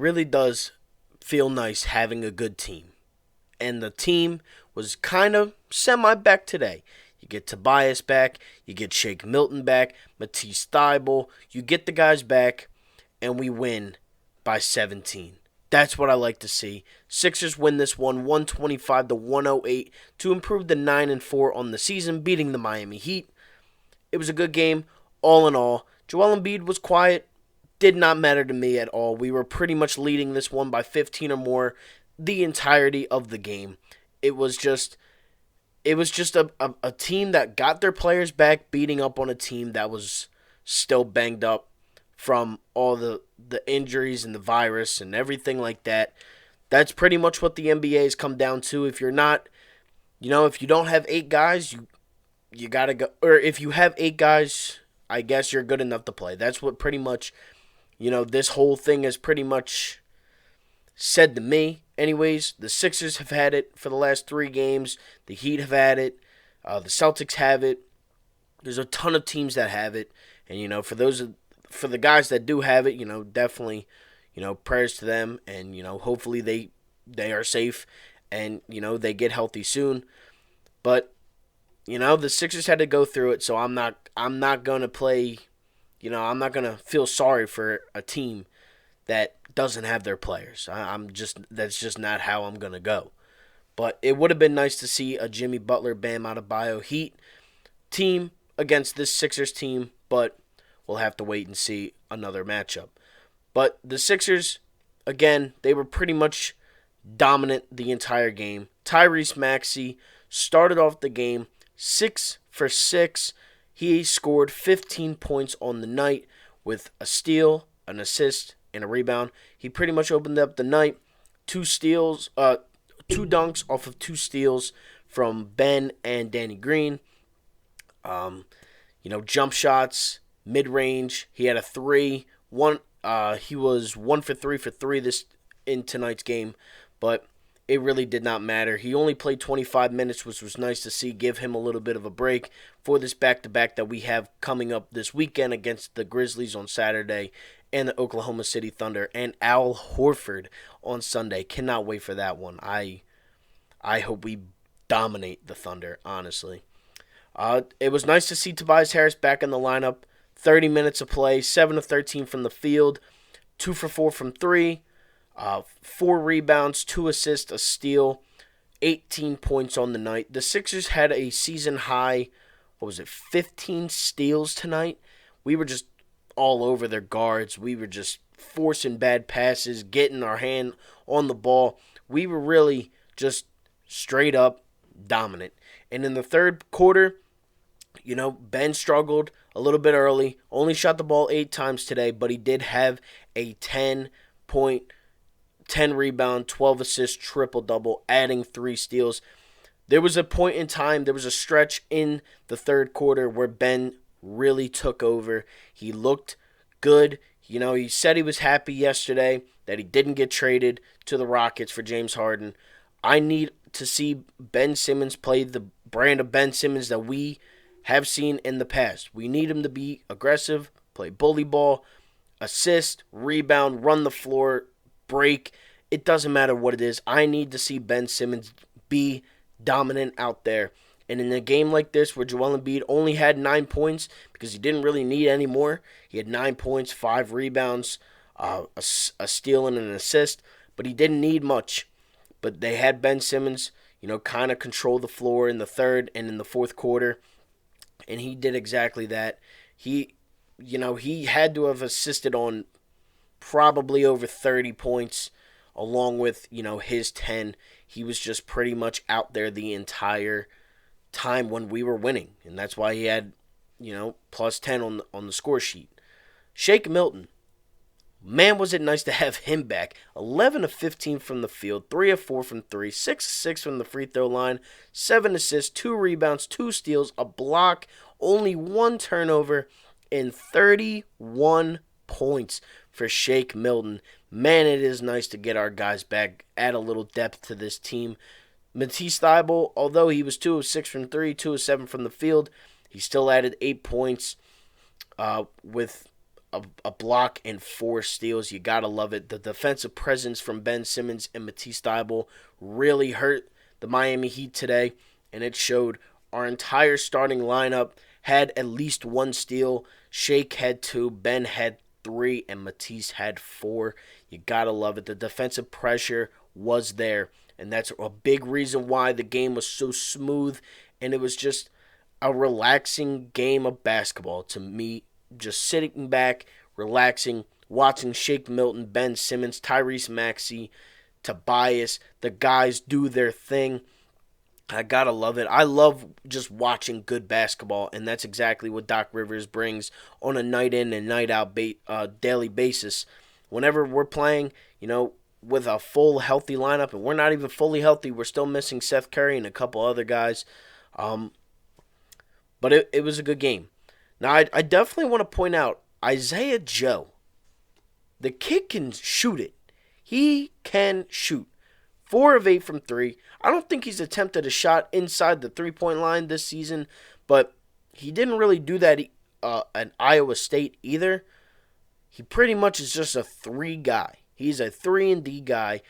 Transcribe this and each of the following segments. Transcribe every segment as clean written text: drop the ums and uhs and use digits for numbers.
really does feel nice having a good team. And the team was kind of semi back today. You get Tobias back, you get Shake Milton back, Matisse Thybulle, you get the guys back, and we win by 17. That's what I like to see. Sixers win this one 125 to 108 to improve to 9-4 on the season, beating the Miami Heat. It was a good game, all in all. Joel Embiid was quiet, did not matter to me at all. We were pretty much leading this one by 15 or more the entirety of the game. It was just a team that got their players back, beating up on a team that was still banged up from all the injuries and the virus and everything like that. That's pretty much what the NBA has come down to. If you're not, if you don't have 8 guys, you got to go. Or if you have 8 guys, I guess you're good enough to play. That's what pretty much, this whole thing has pretty much said to me. Anyways, the Sixers have had it for the last 3 games. The Heat have had it. The Celtics have it. There's a ton of teams that have it. And, for the guys that do have it, definitely, prayers to them. And, hopefully they are safe and, they get healthy soon. But, the Sixers had to go through it, so I'm not going to play, I'm not going to feel sorry for a team that doesn't have their players. That's just not how I'm going to go. But it would have been nice to see a Jimmy Butler, Bam Adebayo Heat team against this Sixers team, but we'll have to wait and see another matchup. But the Sixers, again, they were pretty much dominant the entire game. Tyrese Maxey started off the game 6 for 6. He scored 15 points on the night with a steal, an assist, and a rebound. He pretty much opened up the night. 2 steals, 2 dunks off of 2 steals from Ben and Danny Green. Jump shots, mid-range. He had a 3. He was 1 for 3 this in tonight's game, but it really did not matter. He only played 25 minutes, which was nice to see. Give him a little bit of a break for this back-to-back that we have coming up this weekend against the Grizzlies on Saturday and the Oklahoma City Thunder and Al Horford on Sunday. Cannot wait for that one. I hope we dominate the Thunder, honestly. It was nice to see Tobias Harris back in the lineup. 30 minutes of play, 7 of 13 from the field, 2 for 4 from 3, 4 rebounds, 2 assists, a steal, 18 points on the night. The Sixers had a season high, 15 steals tonight. We were just all over their guards. We were just forcing bad passes, getting our hand on the ball. We were really just straight up dominant. And in the third quarter, Ben struggled a little bit early. Only shot the ball 8 times today, but he did have a 10-point, 10 rebound, 12 assist, triple-double, adding 3 steals. There was a point in time, there was a stretch in the third quarter where Ben really took over. He looked good. He said he was happy yesterday that he didn't get traded to the Rockets for James Harden. I need to see Ben Simmons play the brand of Ben Simmons that we have seen in the past. We need him to be aggressive, play bully ball, assist, rebound, run the floor, break. It doesn't matter what it is. I need to see Ben Simmons be dominant out there. And in a game like this where Joel Embiid only had 9 points because he didn't really need any more. He had 9 points, 5 rebounds, a steal and an assist, but he didn't need much. But they had Ben Simmons, kind of control the floor in the third and in the fourth quarter. And he did exactly that. He had to have assisted on probably over 30 points along with, his 10. He was just pretty much out there the entire time when we were winning. And that's why he had, plus 10 on the score sheet. Shake Milton. Man, was it nice to have him back. 11 of 15 from the field, 3 of 4 from 3, 6 of 6 from the free throw line, 7 assists, 2 rebounds, 2 steals, a block, only 1 turnover, and 31 points for Shake Milton. Man, it is nice to get our guys back, add a little depth to this team. Matisse Thybulle, although he was 2 of 6 from 3, 2 of 7 from the field, he still added 8 points with a block and 4 steals. You gotta love it. The defensive presence from Ben Simmons and Matisse Thybulle really hurt the Miami Heat today, and it showed. Our entire starting lineup had at least 1 steal. Shake had 2, Ben had 3, and Matisse had 4. You gotta love it. The defensive pressure was there, and that's a big reason why the game was so smooth, and it was just a relaxing game of basketball to me. Just sitting back, relaxing, watching Shake Milton, Ben Simmons, Tyrese Maxey, Tobias, the guys do their thing. I gotta love it. I love just watching good basketball, and that's exactly what Doc Rivers brings on a night in and night out daily basis. Whenever we're playing, with a full healthy lineup, and we're not even fully healthy, we're still missing Seth Curry and a couple other guys. But it was a good game. Now, I definitely want to point out Isaiah Joe. The kid can shoot it. He can shoot. 4 of 8 from 3. I don't think he's attempted a shot inside the 3-point line this season, but he didn't really do that at Iowa State either. He pretty much is just a 3 guy. He's a 3-and-D guy.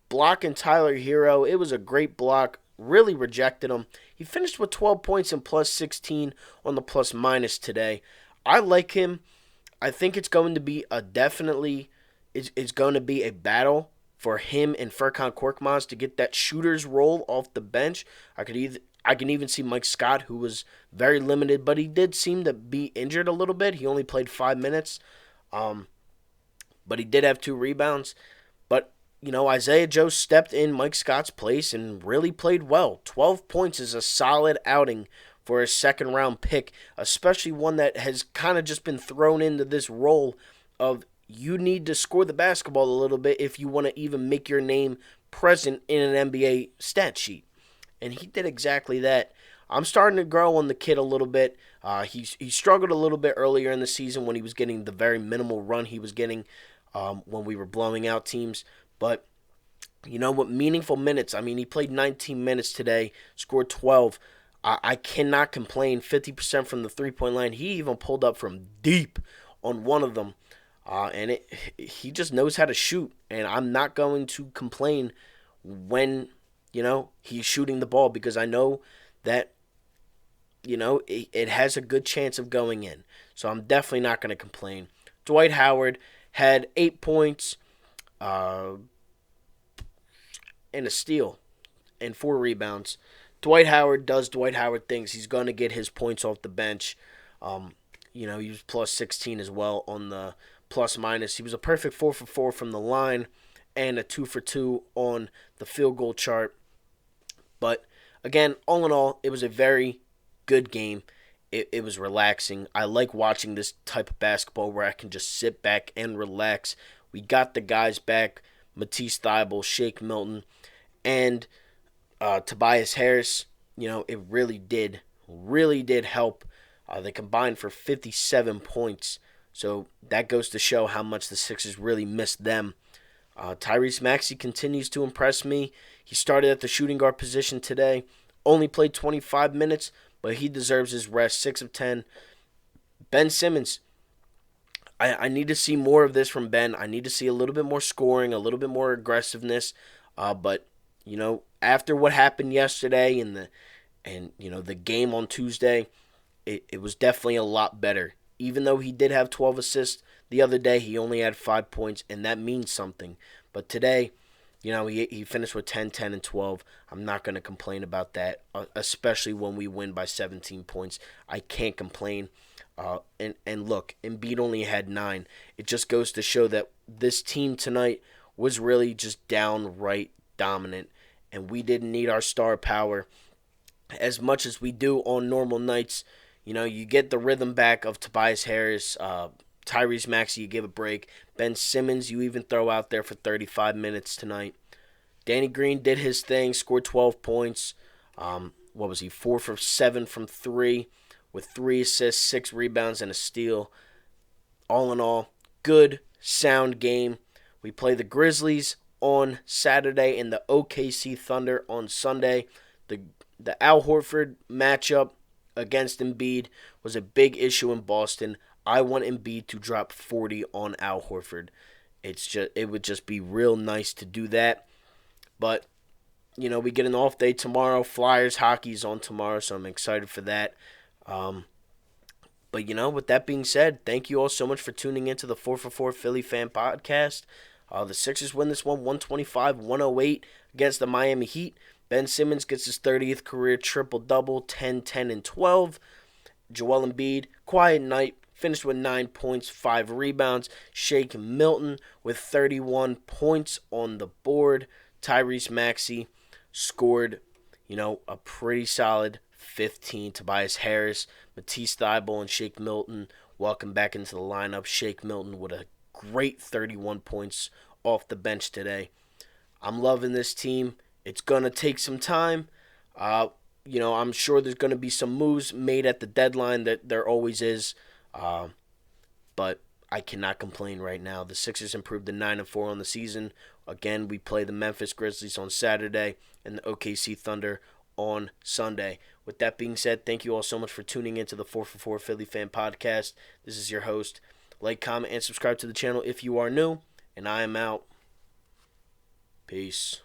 Blocking Tyler Hero. It was a great block. Really rejected him. He finished with 12 points and plus 16 on the plus minus today. I like him. I think it's going to be a battle for him and Furkan Korkmaz to get that shooter's role off the bench. I can even see Mike Scott, who was very limited, but he did seem to be injured a little bit. He only played 5 minutes, but he did have 2 rebounds. But Isaiah Joe stepped in Mike Scott's place and really played well. 12 points is a solid outing for a second-round pick, especially one that has kind of just been thrown into this role of you need to score the basketball a little bit if you want to even make your name present in an NBA stat sheet. And he did exactly that. I'm starting to grow on the kid a little bit. He struggled a little bit earlier in the season when he was getting the very minimal run he was getting when we were blowing out teams. But, what meaningful minutes. I mean, he played 19 minutes today, scored 12. I cannot complain. 50% from the 3-point line. He even pulled up from deep on one of them. And he just knows how to shoot. And I'm not going to complain when, he's shooting the ball because I know that, it has a good chance of going in. So I'm definitely not going to complain. Dwight Howard had 8 points. And a steal and 4 rebounds. Dwight Howard does Dwight Howard things. He's going to get his points off the bench. He was plus 16 as well on the plus minus. He was a perfect 4 for 4 from the line and a 2 for 2 on the field goal chart. But again, all in all, it was a very good game. It was relaxing. I like watching this type of basketball where I can just sit back and relax. We got the guys back, Matisse Thybulle, Shake Milton, and Tobias Harris. It really did help. They combined for 57 points. So that goes to show how much the Sixers really missed them. Tyrese Maxey continues to impress me. He started at the shooting guard position today. Only played 25 minutes, but he deserves his rest. 6 of 10. Ben Simmons. I need to see more of this from Ben. I need to see a little bit more scoring, a little bit more aggressiveness. But after what happened yesterday and the game on Tuesday, it was definitely a lot better. Even though he did have 12 assists the other day, he only had 5 points, and that means something. But today, he finished with 10, 10, and 12. I'm not going to complain about that, especially when we win by 17 points. I can't complain. And look, Embiid only had 9. It just goes to show that this team tonight was really just downright dominant, and we didn't need our star power as much as we do on normal nights. You get the rhythm back of Tobias Harris, Tyrese Maxey, you give a break. Ben Simmons, you even throw out there for 35 minutes tonight. Danny Green did his thing, scored 12 points. 4 for 7 from 3. With 3 assists, 6 rebounds, and a steal. All in all, good, sound game. We play the Grizzlies on Saturday and the OKC Thunder on Sunday. The Al Horford matchup against Embiid was a big issue in Boston. I want Embiid to drop 40 on Al Horford. It would just be real nice to do that. But we get an off day tomorrow. Flyers hockey's on tomorrow, so I'm excited for that. But with that being said, thank you all so much for tuning into the 4 for 4 Philly Fan Podcast. The Sixers win this one 125-108 against the Miami Heat. Ben Simmons gets his 30th career triple-double, 10, 10, and 12. Joel Embiid, quiet night, finished with 9 points, 5 rebounds. Shake Milton with 31 points on the board. Tyrese Maxey scored, a pretty solid 15. Tobias Harris, Matisse Thybulle, and Shake Milton welcome back into the lineup. Shake Milton with a great 31 points off the bench today. I'm loving this team. It's going to take some time. I'm sure there's going to be some moves made at the deadline that there always is. But I cannot complain right now. The Sixers improved to 9-4 on the season. Again, we play the Memphis Grizzlies on Saturday and the OKC Thunder on Sunday. With that being said, thank you all so much for tuning into the 4 for 4 Philly Fan Podcast. This is your host. Like, comment, and subscribe to the channel if you are new. And I am out. Peace.